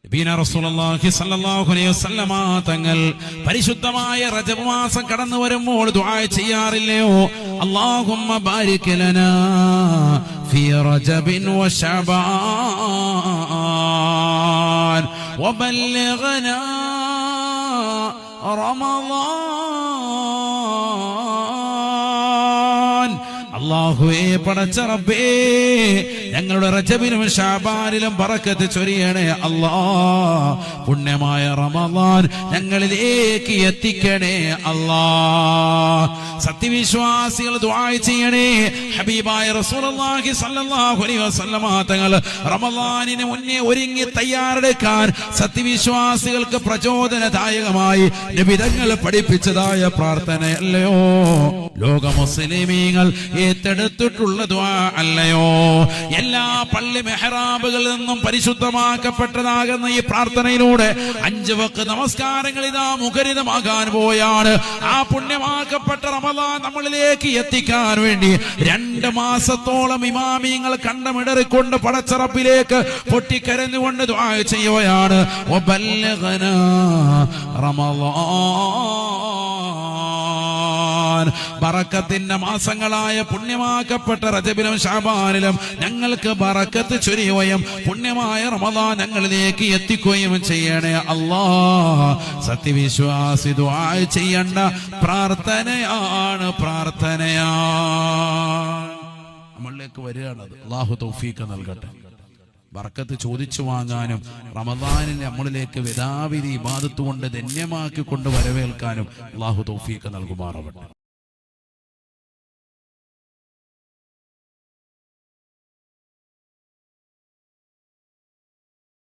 നബിന റസൂലുള്ളാഹി സ്വല്ലല്ലാഹു അലൈഹി വസല്ലമ തങ്ങൾ പരിശുദ്ധമായ റജബ് മാസം കടന്നു വരുമ്പോൾ ദുആ ചെയ്യാറില്ലയോ? അല്ലാഹുമ്മ ബാരിക് ലനാ ഫീ റജബിൻ വശഅബാൻ വബല്ലിഗ്നാ റമളാൻ. അല്ലാഹുവേ, പടച്ച റബ്ബേ, ഞങ്ങളുടെ റജബിലും ശഅബാനിലും ബറക്കത്ത് ചൊരിയണേ അല്ലാഹ്. പുണ്യമായ റമളാൻ ഞങ്ങളിലേക്ക് എത്തിക്കണേ അല്ലാഹ്. സത്യവിശ്വാസികൾ ദുആ ചെയ്യണേ. ഹബീബായ റസൂലുള്ളാഹി സ്വല്ലല്ലാഹു അലൈഹി വസല്ലമ തങ്ങൾ റമളാനിന് മുന്നേ ഒരുങ്ങി തയ്യാറെടുക്കാൻ സത്യവിശ്വാസികൾക്ക് പ്രചോദനദായകമായി നബി തങ്ങൾ പഠിപ്പിച്ചതായ പ്രാർത്ഥനയല്ലയോ ലോക മുസ്ലിമീങ്ങൾ ഏറ്റെടുത്തിട്ടുള്ള ദുആ അല്ലയോ? എല്ലാ പള്ളി മെഹ്റാബുകളിൽ നിന്നും പരിശുദ്ധമാക്കപ്പെട്ടതാകുന്ന ഈ പ്രാർത്ഥനയിലൂടെ 5 വഖ്ത് നമസ്കാരങ്ങൾ ഇതാ മുഖരിതമാകാൻ പോയാണ്. ആ പുണ്യമാക്കപ്പെട്ട റമളാൻ നമ്മളിലേക്ക് എത്തിക്കാൻ വേണ്ടി 2 മാസത്തോളം ഇമാമിങ്ങൾ കണ്ടമിടറിക്കൊണ്ട് പടച്ചറപ്പിലേക്ക് പൊട്ടിക്കരഞ്ഞുകൊണ്ട് ദുആ ചെയ്യുകയാണ്. വബല്ലിഗ്നാ റമളാൻ. ബറക്കത്തിന്റെ മാസങ്ങളായ പുണ്യമാക്കപ്പെട്ട റജബിലും ശഅബാനിലും ഞങ്ങൾക്ക് ബറക്കത്ത് ചൊരിയുകയും പുണ്യമായ റമളാൻ ഞങ്ങളിലേക്ക് എത്തിക്കുകയും ചെയ്യണേ അല്ലാഹ്. സത്യവിശ്വാസി ദുആ ചെയ്യേണ്ട പ്രാർത്ഥനയാണ്. നമ്മളിലേക്ക് വരികയാണത്. അല്ലാഹു തൗഫീഖ് നൽകട്ടെ. ബറക്കത്ത് ചോദിച്ചു വാങ്ങാനും റമളാനിൽ നമ്മളിലേക്ക് വേദാവിധി ഇബാദത്ത് കൊണ്ട് ധന്യമാക്കിക്കൊണ്ട് വരവേൽക്കാനും അല്ലാഹു തൗഫീഖ് നൽകുമാറാവട്ടെ.